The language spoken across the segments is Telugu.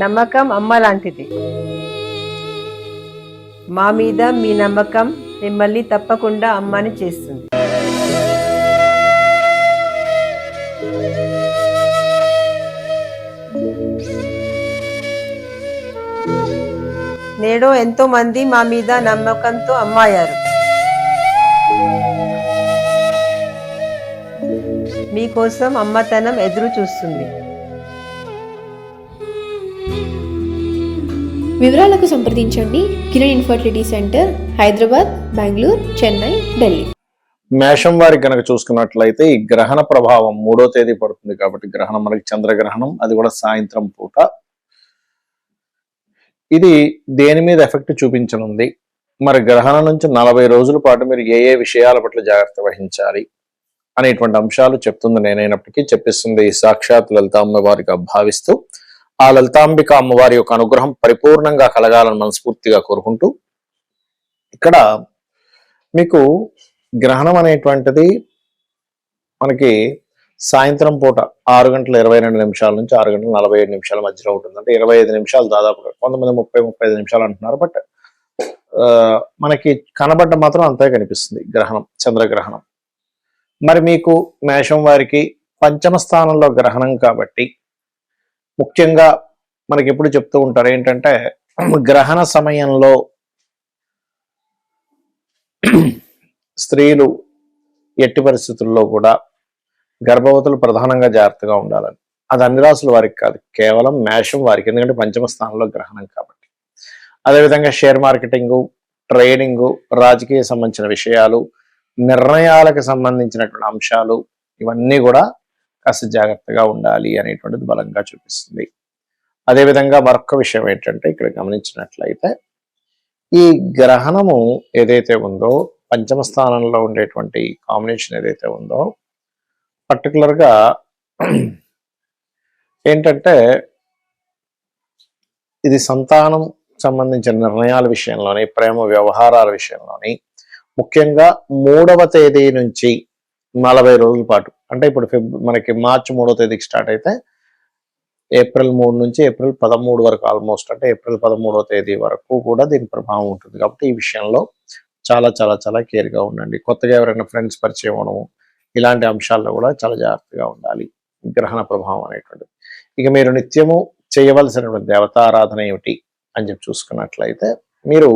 నమ్మకం అమ్మ లాంటిది. మా మీద మీ నమ్మకం మిమ్మల్ని తప్పకుండా అమ్మని చేస్తుంది. నేడు ఎంతో మంది మా మీద నమ్మకంతో అమ్మాయారు. మీకోసం అమ్మతనం ఎదురు చూస్తుంది. వివరాలకు సంప్రదించండి కిరణ్ ఇన్ఫర్టిలిటీ సెంటర్, హైదరాబాద్, బెంగళూరు, చెన్నై, ఢిల్లీ. మేషం వారికి కనుక చూసుకున్నట్లయితే ఈ గ్రహణ ప్రభావం 3వ తేదీ పడుతుంది కాబట్టి గ్రహణం మనకి చంద్రగ్రహణం, అది కూడా సాయంత్రం పూట. ఇది దేని మీద ఎఫెక్ట్ చూపించనుంది, మరి గ్రహణం నుంచి 40 రోజుల పాటు మీరు ఏ ఏ విషయాల పట్ల జాగ్రత్త వహించాలి అనేటువంటి అంశాలు చెప్తుంది నేనైనప్పటికీ చెప్పిస్తుంది సాక్షాత్ లలితాంబ వారిగా భావిస్తూ ఆ లలితాంబిక అమ్మవారి యొక్క అనుగ్రహం పరిపూర్ణంగా కలగాలని మనస్ఫూర్తిగా కోరుకుంటూ, ఇక్కడ మీకు గ్రహణం అనేటువంటిది మనకి సాయంత్రం పూట 6:22 నుంచి 6:47 మధ్యలో ఉంటుంది. అంటే 25 నిమిషాలు దాదాపుగా, కొంతమంది 30-35 నిమిషాలు అంటున్నారు. బట్ మనకి కనబడ్డ మాత్రం అంతే కనిపిస్తుంది గ్రహణం, చంద్రగ్రహణం. మరి మీకు మేషం వారికి పంచమ స్థానంలో గ్రహణం కాబట్టి ముఖ్యంగా మనకి ఎప్పుడు చెప్తూ ఉంటారు ఏంటంటే, గ్రహణ సమయంలో స్త్రీలు ఎట్టి పరిస్థితుల్లో కూడా గర్భవతులు ప్రధానంగా జాగ్రత్తగా ఉండాలని. అది అన్ని రాసుల వారికి కాదు, కేవలం మేషం వారికి, ఎందుకంటే పంచమ స్థానంలో గ్రహణం కాబట్టి. అదేవిధంగా షేర్ మార్కెటింగు, ట్రేడింగు, రాజకీయ సంబంధించిన విషయాలు, నిర్ణయాలకు సంబంధించినటువంటి అంశాలు, ఇవన్నీ కూడా కాస్త జాగ్రత్తగా ఉండాలి అనేటువంటిది బలంగా చూపిస్తుంది. అదేవిధంగా మరొక విషయం ఏంటంటే, ఇక్కడ గమనించినట్లయితే ఈ గ్రహణము ఏదైతే ఉందో, పంచమ స్థానంలో ఉండేటువంటి కాంబినేషన్ ఏదైతే ఉందో, పర్టికులర్గా ఏంటంటే ఇది సంతానం సంబంధించిన నిర్ణయాల విషయంలోని, ప్రేమ వ్యవహారాల విషయంలోని, ముఖ్యంగా 3వ తేదీ నుంచి 40 రోజుల పాటు, అంటే ఇప్పుడు మనకి మార్చి 3వ తేదీకి స్టార్ట్ అయితే ఏప్రిల్ 3 నుంచి ఏప్రిల్ 13 వరకు, ఆల్మోస్ట్ అంటే ఏప్రిల్ 13వ తేదీ వరకు కూడా దీని ప్రభావం ఉంటుంది. కాబట్టి ఈ విషయంలో చాలా చాలా చాలా కేర్గా ఉండండి. కొత్తగా ఎవరైనా ఫ్రెండ్స్ పరిచయం అవడం, ఇలాంటి అంశాల్లో కూడా చాలా జాగ్రత్తగా ఉండాలి గ్రహణ ప్రభావం అనేటువంటిది. ఇక మీరు నిత్యము చేయవలసినటువంటి దేవతారాధన ఏమిటి అని చెప్పి చూసుకున్నట్లయితే, మీరు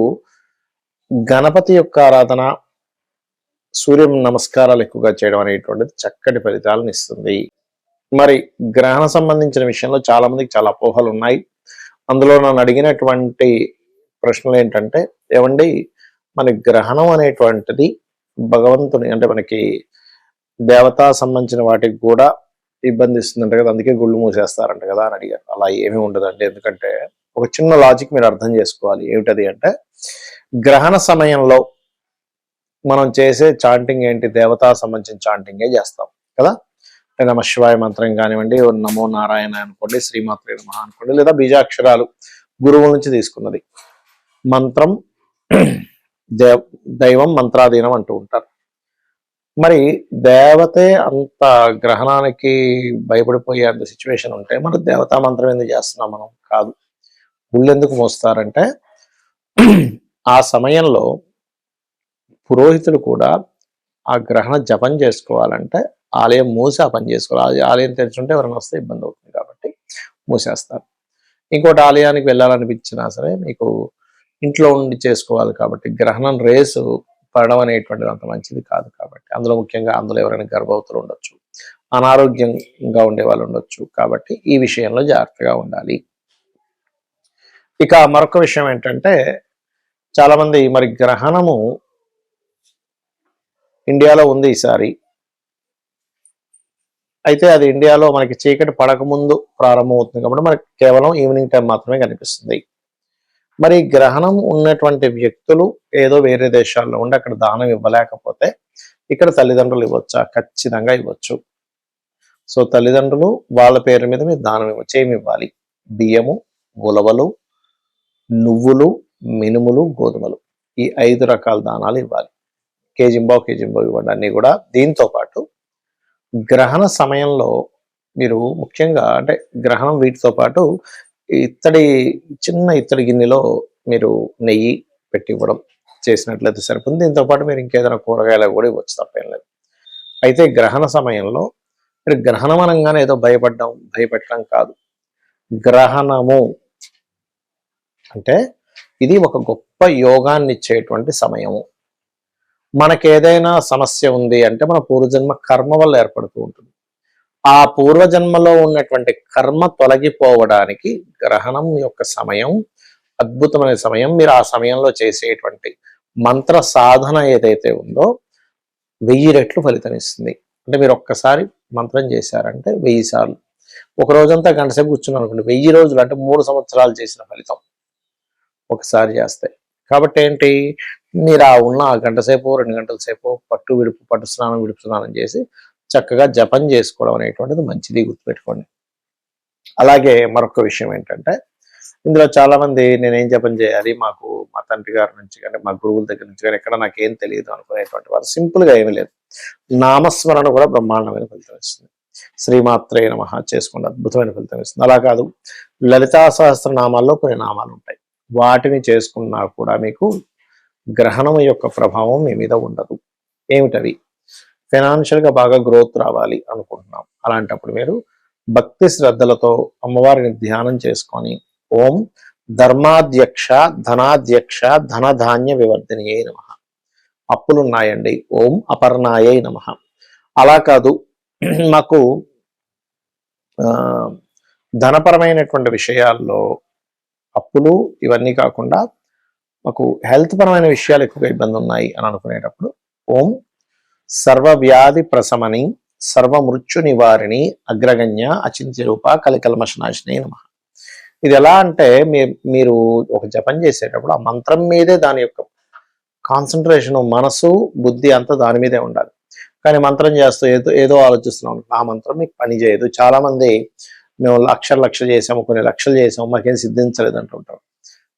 గణపతి యొక్క ఆరాధన, సూర్య నమస్కారాలు ఎక్కువగా చేయడం అనేటువంటిది చక్కటి ఫలితాలను ఇస్తుంది. మరి గ్రహణ సంబంధించిన విషయంలో చాలా మందికి చాలా అపోహలు ఉన్నాయి. అందులో నన్ను అడిగినటువంటి ప్రశ్నలు ఏంటంటే, ఏమండి మన గ్రహణం అనేటువంటిది భగవంతుని, అంటే మనకి దేవతా సంబంధించిన వాటికి కూడా ఇబ్బంది ఇస్తుందంట కదా, అందుకే గుళ్ళు మూసేస్తారంట కదా అని అడిగారు. అలా ఏమీ ఉండదండి. ఎందుకంటే ఒక చిన్న లాజిక్ మీరు అర్థం చేసుకోవాలి. ఏమిటది అంటే, గ్రహణ సమయంలో మనం చేసే చాంటింగ్ ఏంటి, దేవతా సంబంధించిన చాంటింగే చేస్తాం కదా. నమ శివాయ మంత్రం కానివ్వండి, నమో నారాయణ అనుకోండి, శ్రీమాత్రే నమః అనుకోండి, లేదా బీజాక్షరాలు గురువుల నుంచి తీసుకున్నది మంత్రం, దైవం మంత్రాధీనం అంటూ ఉంటారు. మరి దేవతే అంత గ్రహణానికి భయపడిపోయే అంత సిచ్యువేషన్ ఉంటే మన దేవతా మంత్రం ఎందుకు చేస్తున్నాం మనం? కాదు. గుళ్ళు ఎందుకు మోస్తారంటే, ఆ సమయంలో పురోహితులు కూడా ఆ గ్రహణ జపం చేసుకోవాలంటే ఆలయం మూసి ఆ పని చేసుకోవాలి. ఆలయం తెరిచుంటే ఎవరైనా వస్తే ఇబ్బంది అవుతుంది కాబట్టి మూసేస్తారు. ఇంకోటి, ఆలయానికి వెళ్ళాలనిపించినా సరే మీకు ఇంట్లో ఉండి చేసుకోవాలి కాబట్టి గ్రహణం రేసు పడడం అనేటువంటిది అంత మంచిది కాదు. కాబట్టి అందులో ముఖ్యంగా అందులో ఎవరైనా గర్భవతులు ఉండొచ్చు, అనారోగ్యంగా ఉండే వాళ్ళు ఉండొచ్చు. కాబట్టి ఈ విషయంలో జాగ్రత్తగా ఉండాలి. ఇక మరొక విషయం ఏంటంటే, చాలా మంది మరి గ్రహణము ఇండియాలో ఉంది ఈసారి, అయితే అది ఇండియాలో మనకి చీకటి పడకముందు ప్రారంభమవుతుంది కాబట్టి మనకి కేవలం ఈవినింగ్ టైం మాత్రమే కనిపిస్తుంది. మరి గ్రహణం ఉన్నటువంటి వ్యక్తులు ఏదో వేరే దేశాల్లో ఉండి అక్కడ దానం ఇవ్వలేకపోతే ఇక్కడ తల్లిదండ్రులు ఇవ్వచ్చా? ఖచ్చితంగా ఇవ్వచ్చు. సో తల్లిదండ్రులు వాళ్ళ పేరు మీద మీరు దానం ఇవ్వచ్చు. ఏమి ఇవ్వాలి? బియ్యము, ఉలవలు, నువ్వులు, మినుములు, గోధుమలు, ఈ 5 రకాల దానాలు ఇవ్వాలి. కేజింబావు ఇవ్వండి. అన్నీ కూడా దీంతో పాటు గ్రహణ సమయంలో మీరు ముఖ్యంగా అంటే గ్రహణం వీటితో పాటు చిన్న ఇత్తడి గిన్నెలో మీరు నెయ్యి పెట్టి ఇవ్వడం చేసినట్లయితే సరిపోతుంది. దీంతో పాటు మీరు ఇంకేదైనా కూరగాయలు కూడా ఇవ్వచ్చు, తప్పేం లేదు. అయితే గ్రహణ సమయంలో మీరు గ్రహణం అనగానే ఏదో భయపెట్టడం కాదు. గ్రహణము అంటే ఇది ఒక గొప్ప యోగాన్ని ఇచ్చేటువంటి సమయము. మనకి ఏదైనా సమస్య ఉంది అంటే మన పూర్వజన్మ కర్మ వల్ల ఏర్పడుతూ ఉంటుంది. ఆ పూర్వజన్మలో ఉన్నటువంటి కర్మ తొలగిపోవడానికి గ్రహణం యొక్క సమయం అద్భుతమైన సమయం. మీరు ఆ సమయంలో చేసేటువంటి మంత్ర సాధన ఏదైతే ఉందో 1000 రెట్లు ఫలితం ఇస్తుంది. అంటే మీరు ఒక్కసారి మంత్రం చేశారంటే 1000 సార్లు, ఒక రోజంతా గంట సేపు కూర్చున్నారు అనుకోండి, 1000 రోజులు అంటే 3 సంవత్సరాలు చేసిన ఫలితం ఒకసారి చేస్తే. కాబట్టి ఏంటి, మీరు ఆ గంట సేపు 2 గంటల సేపు పట్టు స్నానం విడుపు స్నానం చేసి చక్కగా జపం చేసుకోవడం అనేటువంటిది మంచిది, గుర్తుపెట్టుకోండి. అలాగే మరొక విషయం ఏంటంటే, ఇందులో చాలా మంది నేనేం జపం చేయాలి, మాకు మా తండ్రి గారి నుంచి కానీ మా గురువుల దగ్గర నుంచి కానీ ఎక్కడ నాకేం తెలియదు అనుకునేటువంటి వారు సింపుల్గా ఏమీ లేదు, నామస్మరణ కూడా బ్రహ్మాండమైన ఫలితం ఇస్తుంది. శ్రీమాత్రే నమః చేసుకోండి, అద్భుతమైన ఫలితం ఇస్తుంది. అలా కాదు, లలితా సహస్రనామాల్లో కొన్ని నామాలు ఉంటాయి, వాటిని చేసుకున్నా కూడా మీకు గ్రహణం యొక్క ప్రభావం మీ మీద ఉండదు. ఏమిటవి? ఫైనాన్షియల్గా బాగా గ్రోత్ రావాలి అనుకుంటున్నాం, అలాంటప్పుడు మీరు భక్తి శ్రద్ధలతో అమ్మవారిని ధ్యానం చేసుకొని ఓం ధర్మాధ్యక్ష ధనాధ్యక్ష ధనధాన్య వివర్ధినియే నమః, అప్పులున్నాయండి ఓం అపర్ణాయై నమః. అలా కాదు, మాకు ధనపరమైనటువంటి విషయాల్లో అప్పులు ఇవన్నీ కాకుండా మాకు హెల్త్ పరమైన విషయాలు ఎక్కువగా ఇబ్బంది ఉన్నాయి అని అనుకునేటప్పుడు ఓం సర్వవ్యాధి ప్రశమని సర్వమృత్యు నివారిణి అగ్రగణ్య అచింత్య రూప కలికల్మషనాశిని నమః. ఇది ఎలా అంటే, మీరు ఒక జపం చేసేటప్పుడు ఆ మంత్రం మీదే దాని యొక్క కాన్సన్ట్రేషన్, మనసు బుద్ధి అంతా దాని మీదే ఉండాలి. కానీ మంత్రం చేస్తూ ఏదో ఆలోచిస్తున్నాం, ఆ మంత్రం మీకు పని చేయదు. చాలా మంది మేము లక్షలు చేసాము, కొన్ని లక్షలు చేసాము, మాకేం సిద్ధించలేదు అంటుంటాం.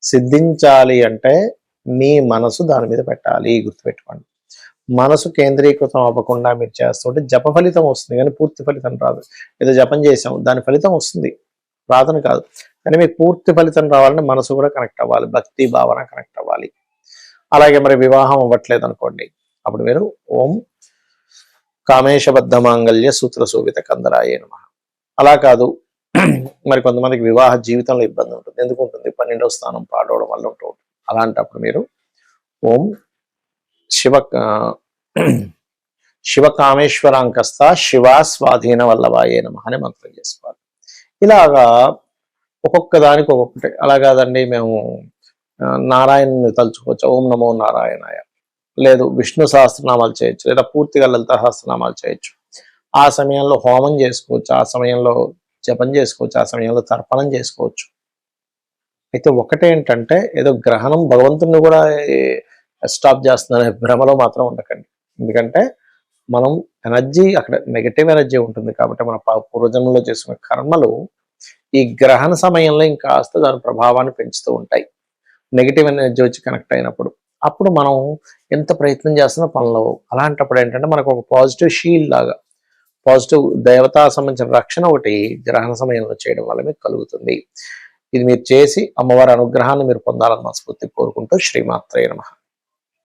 సిద్ధించాలి అంటే మీ మనసు దాని మీద పెట్టాలి, గుర్తుపెట్టుకోండి. మనసు కేంద్రీకృతం అవ్వకుండా మీరు చేస్తుంటే జప ఫలితం వస్తుంది కానీ పూర్తి ఫలితం రాదు. ఏదో జపం చేసాం, దాని ఫలితం వస్తుంది, రాదని కాదు. కానీ మీకు పూర్తి ఫలితం రావాలంటే మనసు కూడా కనెక్ట్ అవ్వాలి, భక్తి భావన కనెక్ట్ అవ్వాలి. అలాగే మరి వివాహం అవ్వట్లేదు అనుకోండి, అప్పుడు మీరు ఓం కామేశబద్ధ మాంగళ్య సూత్ర శోభిత కందరాయే నమః. అలా కాదు, మరి కొంతమందికి వివాహ జీవితంలో ఇబ్బంది ఉంటుంది. ఎందుకు ఉంటుంది? 12వ స్థానం పాడవడం వల్ల ఉంటుంది. అలాంటప్పుడు మీరు ఓం శివకామేశ్వరాంకస్త శివ స్వాధీన వల్లభాయే నమః అని మంత్రం చేసుకోవాలి. ఇలాగా ఒక్కొక్క దానికి ఒక్కొక్కటి. అలా కాదండి, మేము నారాయణని తలుచుకోవచ్చు, ఓం నమో నారాయణాయ, లేదు విష్ణు సహస్రనామాలు చేయొచ్చు, లేదా పూర్తిగా లలిత సహస్రనామాలు చేయొచ్చు. ఆ సమయంలో హోమం చేసుకోవచ్చు, ఆ సమయంలో జపం చేసుకోవచ్చు, ఆ సమయంలో తర్పణం చేసుకోవచ్చు. అయితే ఒకటేంటంటే, ఏదో గ్రహణం భగవంతుని కూడా స్టాప్ చేస్తుందనే భ్రమలో మాత్రం ఉండకండి. ఎందుకంటే మనం ఎనర్జీ, అక్కడ నెగటివ్ ఎనర్జీ ఉంటుంది కాబట్టి మన పూర్వజన్మలో చేసిన కర్మలు ఈ గ్రహణ సమయంలో ఇంకాస్త దాని ప్రభావాన్ని పెంచుతూ ఉంటాయి. నెగిటివ్ ఎనర్జీ వచ్చి కనెక్ట్ అయినప్పుడు అప్పుడు మనం ఎంత ప్రయత్నం చేస్తున్నా పనులు. అలాంటప్పుడు ఏంటంటే మనకు ఒక పాజిటివ్ షీల్డ్ లాగా, పాజిటివ్ దేవతా సంబంధించిన రక్షణ ఒకటి గ్రహణ సమయంలో చేయడం వల్ల మీకు కలుగుతుంది. ఇది మీరు చేసి అమ్మవారి అనుగ్రహాన్ని మీరు పొందాలని మనస్ఫూర్తి కోరుకుంటూ శ్రీమాత్రే నమః.